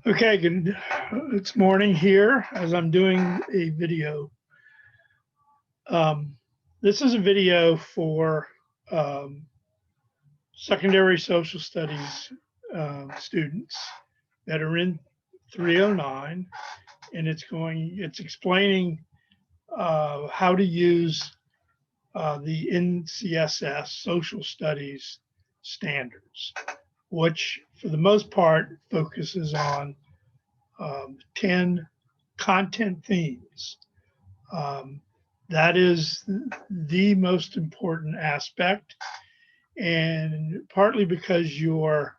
Okay, good. It's morning here as I'm doing a video. Um, this is a video for um, secondary social studies students that are in 309, and it's explaining how to use the NCSS social studies standards, which for the most part focuses on 10 content themes. Um, that is the most important aspect, and partly because your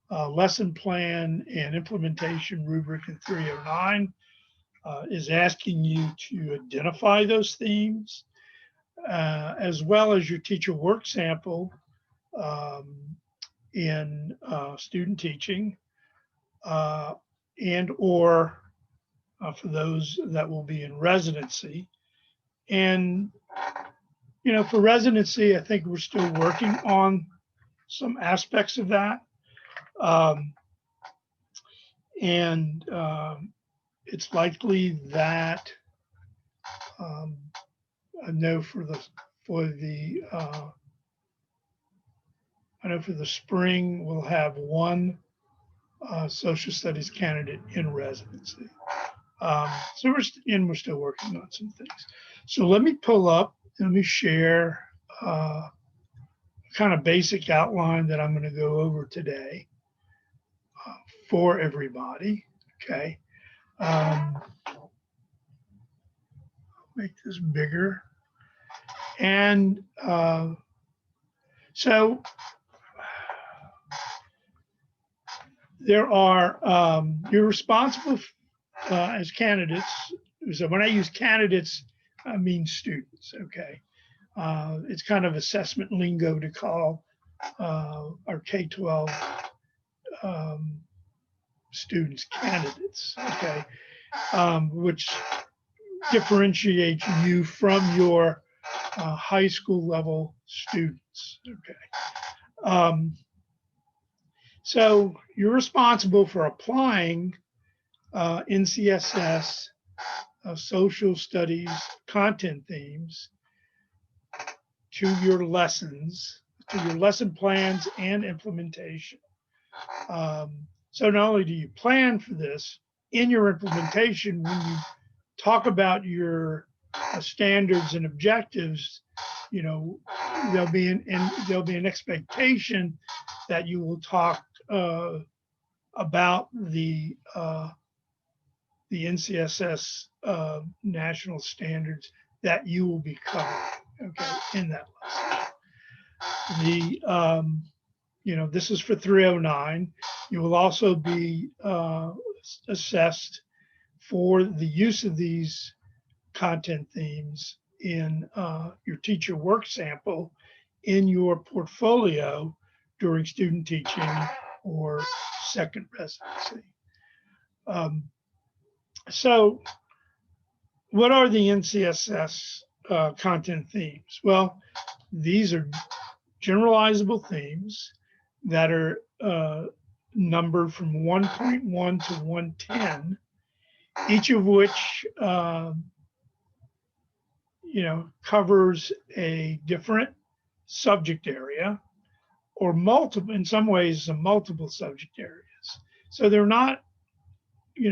lesson plan and implementation rubric in 309 is asking you to identify those themes, as well as your teacher work sample um, in student teaching, uh, and or for those that will be in residency. And, for residency, I think we're still working on some aspects of that. Um, and it's likely that um, I know for the I know for the spring we'll have one social studies candidate in residency. We're still working on some things. So let me pull up. Let me share kind of basic outline that I'm going to go over today uh, for everybody. Okay. Um, make this bigger. And so you're responsible as candidates. So when I use candidates, I mean students. Okay. It's kind of assessment lingo to call our K-12 um, students candidates. Okay. Which differentiates you from your high school level students. Okay. So you're responsible for applying NCSS social studies content themes to your lessons, to your lesson plans and implementation. So not only do you plan for this, in your implementation, when you talk about your standards and objectives, you know, there'll be an expectation that you will talk about the NCSS national standards that you will be covering, okay, in that lesson. This is for 309. You will also be assessed for the use of these content themes in your teacher work sample in your portfolio during student teaching or second residency. Um, so what are the NCSS content themes? Well, these are generalizable themes that are numbered from 1.1 to 110, each of which covers a different subject area or multiple, in some ways, some multiple subject areas. So they're not, you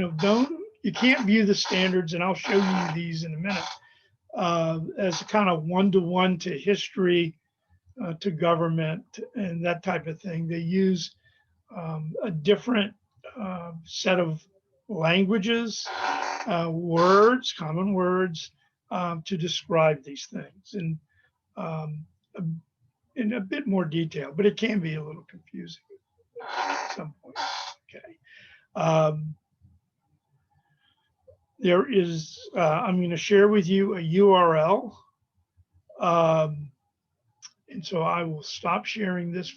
can't view the standards, and I'll show you these in a minute, as a kind of one-to-one to history, to government, and that type of thing. They use a different set of languages, words, common words, to describe these things um, in a bit more detail, but it can be a little confusing at some point. Okay. Um, I'm going to share with you a URL. And so I will stop sharing this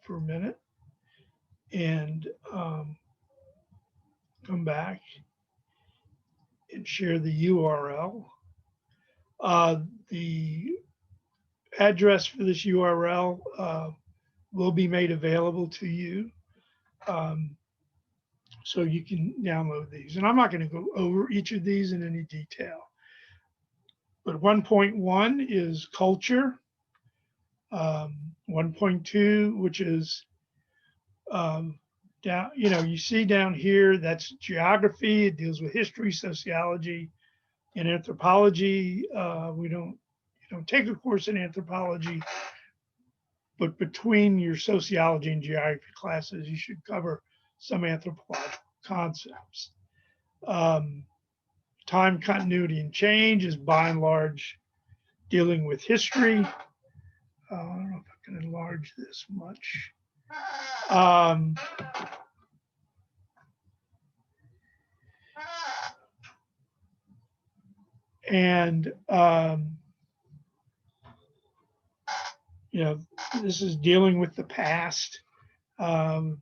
for a minute and come back and share the URL. The address for this URL will be made available to you So you can download these. And I'm not going to go over each of these in any detail. But 1.1 is culture. 1.2, which is down, you see down here, that's geography. It deals with history, sociology, and anthropology. You don't take a course in anthropology, but between your sociology and geography classes, you should cover some anthropological concepts. Time, continuity, and change is by and large dealing with history. I don't know if I can enlarge this much. This is dealing with the past, and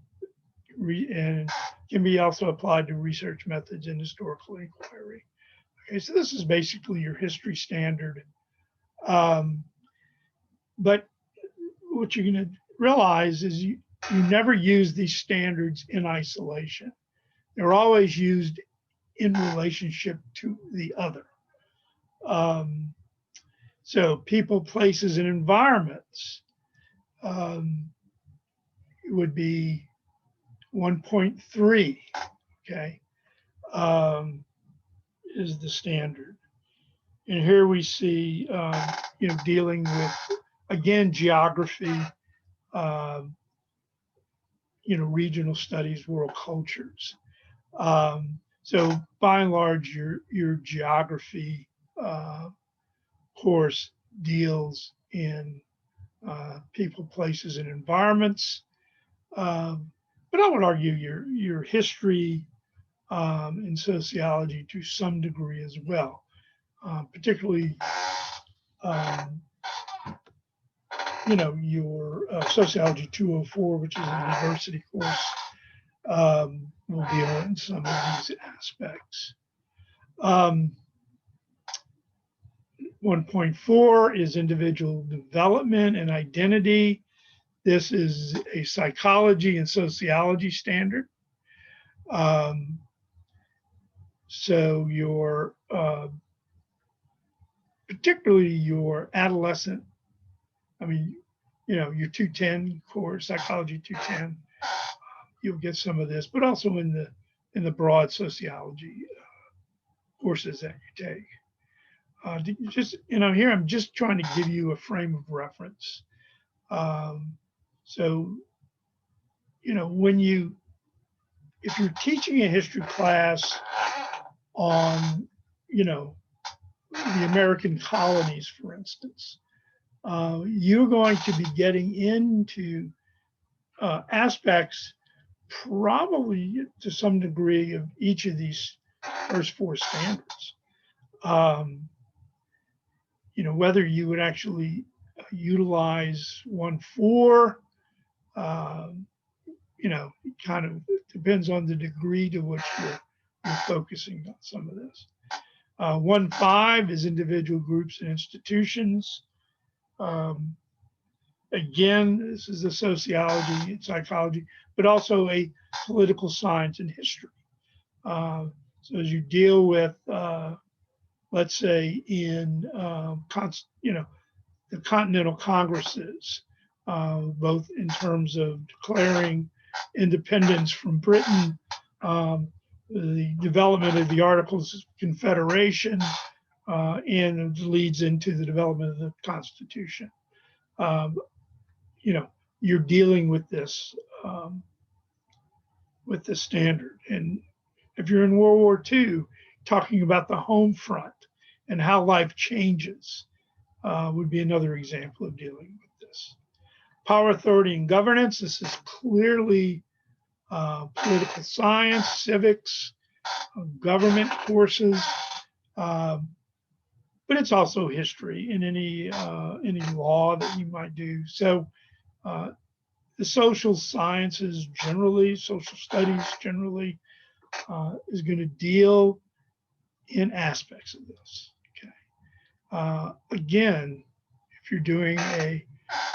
can be also applied to research methods and historical inquiry. Okay, so this is basically your history standard. But what you're going to realize is you never use these standards in isolation. They're always used in relationship to the other. So people, places, and environments would be 1.3, okay, is the standard. And here we see, dealing with, again, geography, regional studies, world cultures. So by and large, your geography course deals in people, places, and environments. But I would argue your history and sociology to some degree as well, particularly your Sociology 204, which is a university course, will deal in some of these aspects. 1.4 is individual development and identity. This is a psychology and sociology standard. So particularly your adolescent, your 210 course, Psychology 210, you'll get some of this, but also in the broad sociology courses that you take. Here I'm just trying to give you a frame of reference. So, if you're teaching a history class on, the American colonies, for instance, you're going to be getting into aspects probably to some degree of each of these first four standards. Whether you would actually utilize 1.4, kind of depends on the degree to which you're focusing on some of this. 1.5 is individual, groups, and institutions. Again, this is the sociology and psychology, but also a political science and history. So as you deal with, let's say, in the Continental Congresses, both in terms of declaring independence from Britain, the development of the Articles of Confederation, and it leads into the development of the Constitution. You're dealing with this standard. And if you're in World War II, talking about the home front and how life changes would be another example of dealing with this. Power, authority, and governance. This is clearly political science, civics, government courses, but it's also history in any law that you might do. So the social sciences generally, social studies generally, is going to deal in aspects of this. Okay. Again, if you're doing a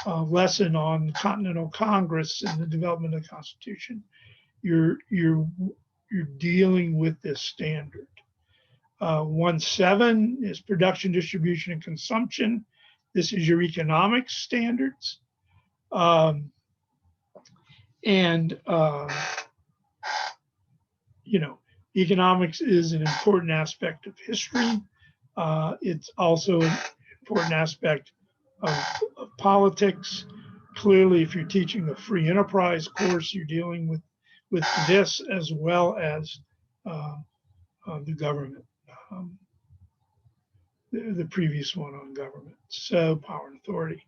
lesson on Continental Congress and the development of the Constitution, you're you're dealing with this standard. 1.7 is production, distribution, and consumption. This is your economics standards. You know, economics is an important aspect of history. It's also an important aspect of politics. Clearly, if you're teaching a free enterprise course, you're dealing with this as well as the government, the previous one on government. So power and authority.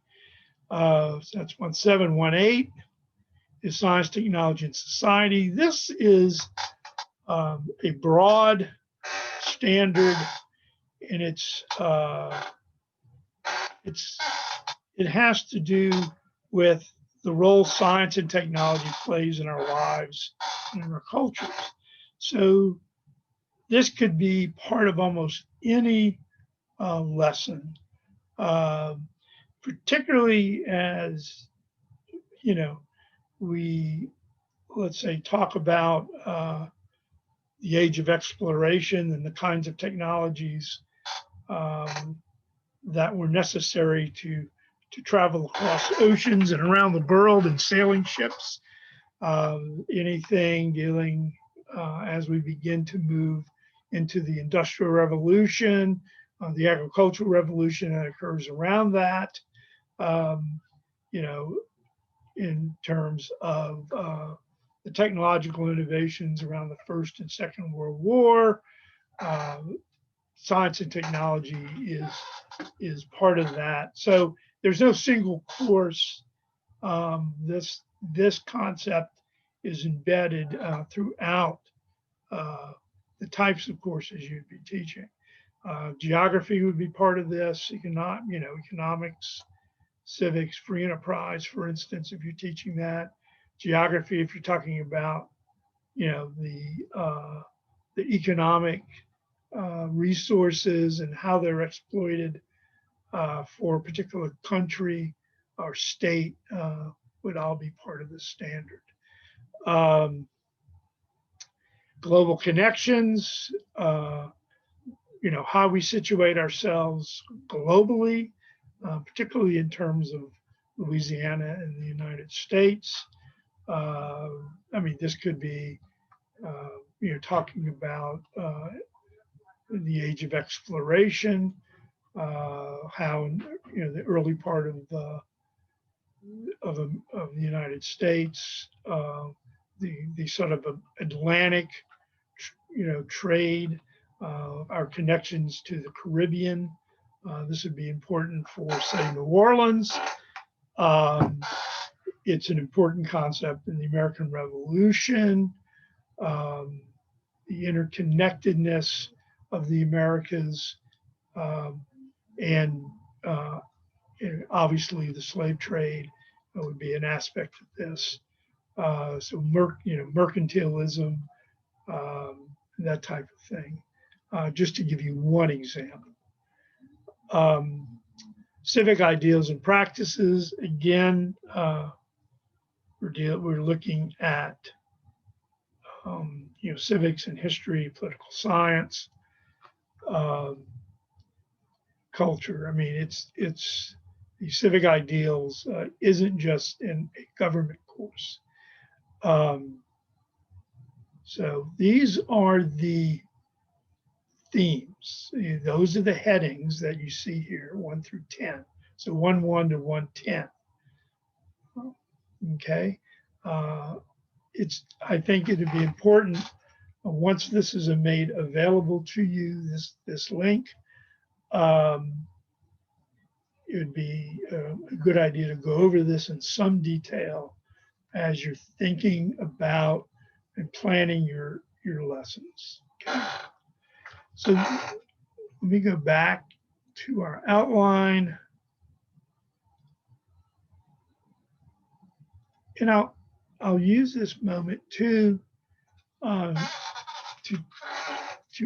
So that's 1.7. 1.8 is science, technology, and society. This is a broad standard, and it has to do with the role science and technology plays in our lives and in our cultures. So this could be part of almost any lesson, particularly as, you know, we, let's say, talk about the age of exploration and the kinds of technologies that were necessary to travel across oceans and around the world in sailing ships. Anything dealing as we begin to move into the Industrial Revolution, the agricultural revolution that occurs around that, you know, in terms of the technological innovations around the First and Second World War. Science and technology is part of that. So there's no single course. This concept is embedded throughout the types of courses you'd be teaching. Geography would be part of this. Economics, civics, free enterprise, for instance, if you're teaching that. Geography, if you're talking about, you know, the economic resources and how they're exploited for a particular country or state, would all be part of the standard. Global connections, you know, how we situate ourselves globally, particularly in terms of Louisiana and the United States. I mean, this could be, you know, talking about the age of exploration, how, you know, the early part of the United States, the sort of Atlantic, you know, trade, our connections to the Caribbean. This would be important for, say, New Orleans. It's an important concept in the American Revolution, the interconnectedness of the Americas, and obviously the slave trade would be an aspect of this. So mercantilism, that type of thing, just to give you one example. Civic ideals and practices, again, we're looking at you know, civics and history, political science, culture. I mean, it's the civic ideals isn't just in a government course. So these are the themes. Those are the headings that you see here, 1 through 10. So 1.1 to 1.10. Okay. I think it'd be important once this is made available to you, this link, it would be a good idea to go over this in some detail as you're thinking about and planning your lessons. Okay. So let me go back to our outline. And I'll use this moment to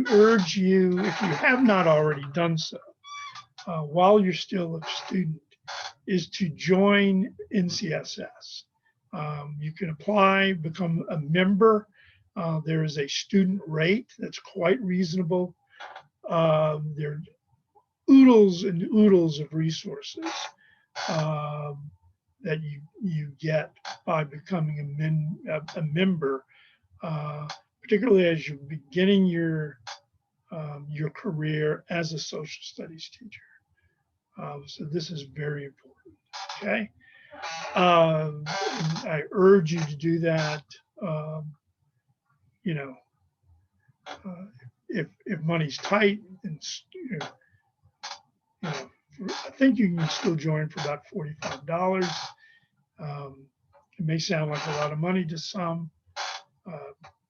urge you, if you have not already done so, while you're still a student, is to join NCSS. You can apply, become a member. There is a student rate that's quite reasonable. There are oodles and oodles of resources that you get by becoming a member, particularly as you're beginning your career as a social studies teacher. So this is very important. Okay, I urge you to do that. You know, if money's tight, and I think you can still join for about $45. It may sound like a lot of money to some.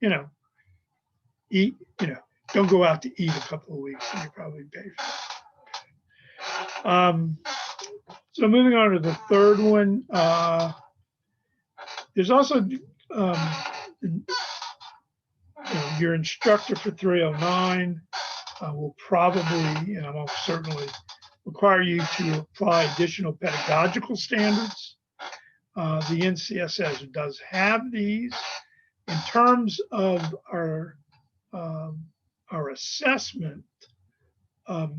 You know, eat. Don't go out to eat a couple of weeks, and you probably pay for it. So moving on to the third one, there's also your instructor for 309 will probably, and almost certainly, require you to apply additional pedagogical standards. The NCSS does have these. In terms of our assessment of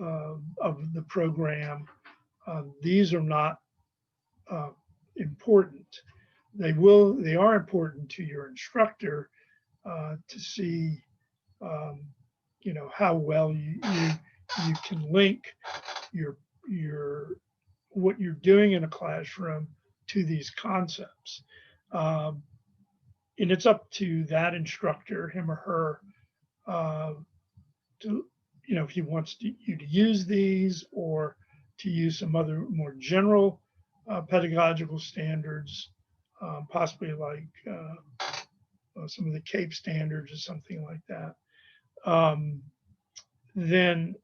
the program, these are not important. They are important to your instructor to see, how well you can link your what you're doing in a classroom to these concepts. And it's up to that instructor, him or her, to, if he wants you to use these or to use some other more general pedagogical standards, possibly like some of the CAPE standards or something like that. Then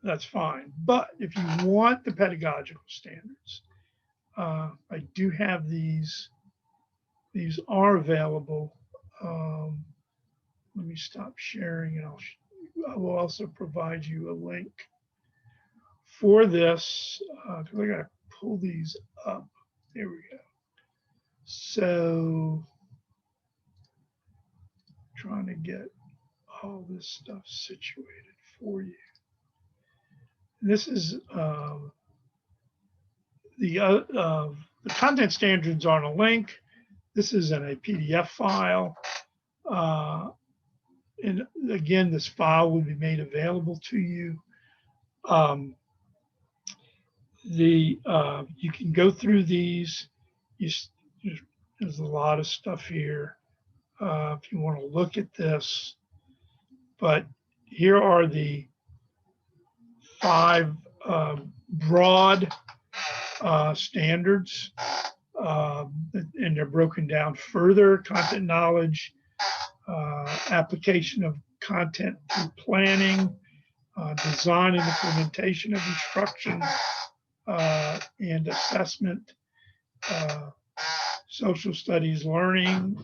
that's fine. But if you want the pedagogical standards, I do have these. These are available. Let me stop sharing, and I will also provide you a link for this because I got to pull these up. There we go. So trying to get all this stuff situated for you. This is the content standards on a link. This is in a PDF file. And again, this file will be made available to you. You can go through these. There's a lot of stuff here if you want to look at this. But here are the 5 broad standards. And they're broken down further: content knowledge, application of content through planning, design and implementation of instruction and assessment, social studies learning,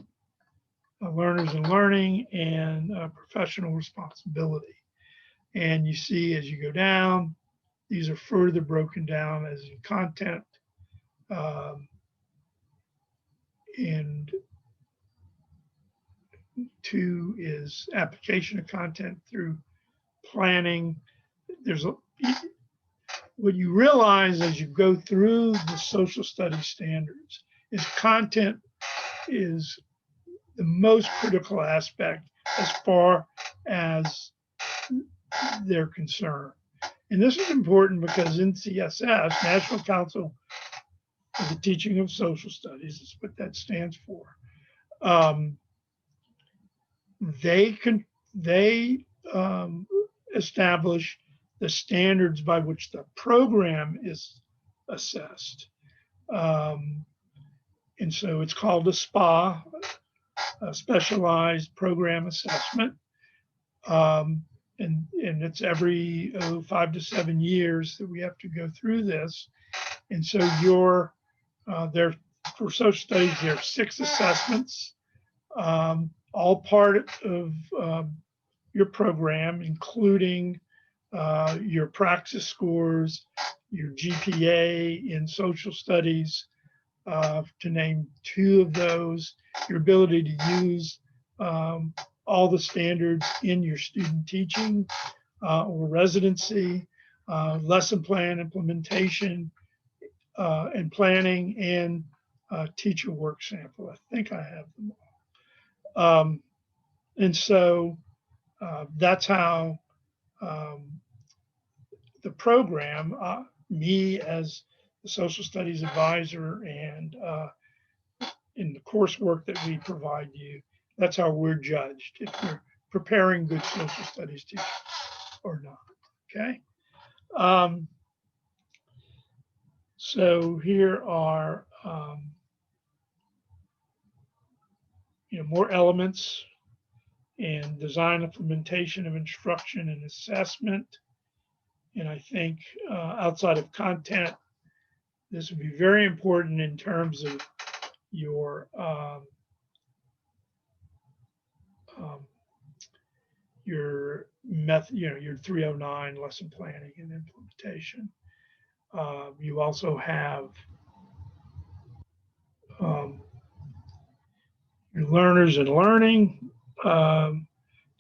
learners and learning, and professional responsibility. And you see as you go down, these are further broken down as in content. And 2 is application of content through planning. What you realize as you go through the social studies standards is content is the most critical aspect as far as they're concerned. And this is important because NCSS, National Council for the Teaching of Social Studies, is what that stands for. They establish the standards by which the program is assessed. And so it's called a SPA, a Specialized Program Assessment. And it's every 5 to 7 years that we have to go through this. And so there for social studies, there are 6 assessments, all part of your program, including your praxis scores, your GPA in social studies, to name two of those, your ability to use all the standards in your student teaching or residency, lesson plan implementation and planning, and teacher work sample. I think I have them all. And so that's how the program, me as the social studies advisor and in the coursework that we provide you, that's how we're judged if you're preparing good social studies teachers or not. Okay. So here are more elements in design, implementation of instruction and assessment. And I think outside of content, this would be very important in terms of your method, your 309 lesson planning and implementation. You also have your learners and learning.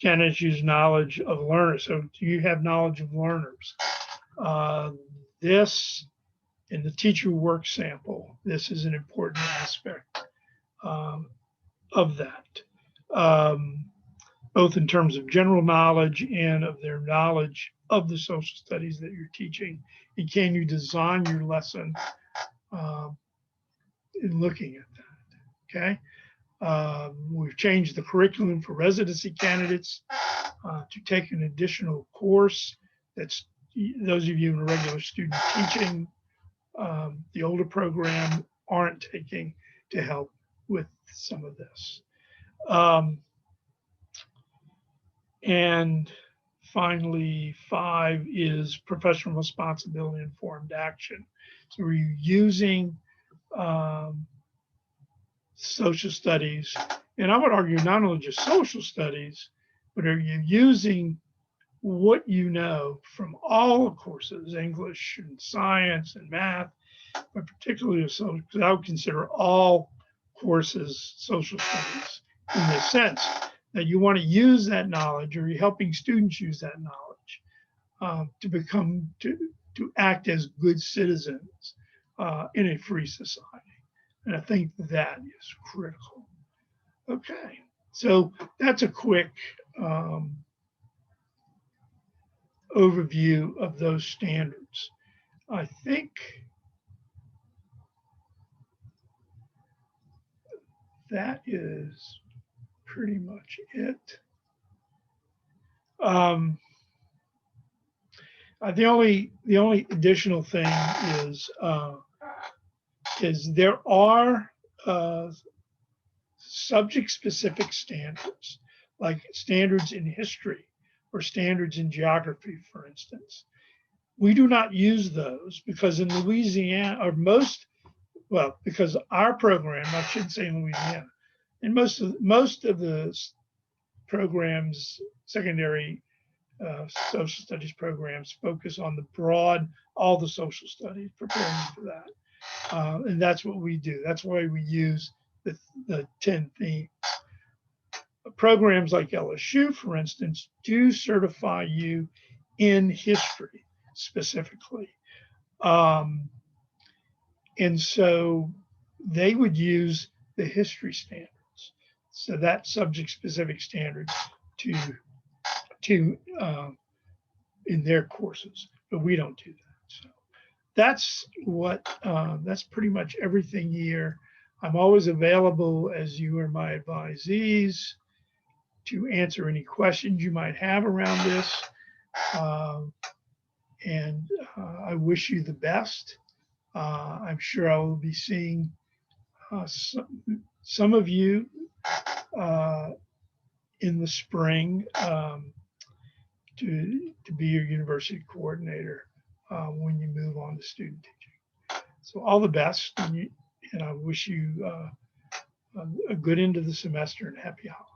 Candidates use knowledge of learners. So do you have knowledge of learners? This in the teacher work sample, this is an important aspect of that, both in terms of general knowledge and of their knowledge of the social studies that you're teaching. And can you design your lesson in looking at that? Okay. We've changed the curriculum for residency candidates to take an additional course. That's those of you in regular student teaching, the older program aren't taking to help with some of this. And finally, 5 is professional responsibility informed action. So we're using social studies, and I would argue not only just social studies, but are you using what you know from all courses, English and science and math, but particularly social, because I would consider all courses social studies in the sense that you want to use that knowledge, or you're helping students use that knowledge to act as good citizens in a free society. And I think that is critical. Okay, so that's a quick overview of those standards. I think that is pretty much it. The only additional thing is there are subject-specific standards, like standards in history or standards in geography, for instance. We do not use those because in Louisiana, or because our program, I should say in Louisiana, and most of the programs, secondary social studies programs, focus on all the social studies, preparing for that. And that's what we do. That's why we use the 10 themes. Programs like LSU, for instance, do certify you in history specifically. And so they would use the history standards. So that subject-specific standards to in their courses, but we don't do that. So that's pretty much everything here. I'm always available, as you are my advisees, to answer any questions you might have around this. And I wish you the best. I'm sure I will be seeing some of you in the spring to be your university coordinator when you move on to student teaching. So all the best, and I wish you a good end of the semester and happy holidays.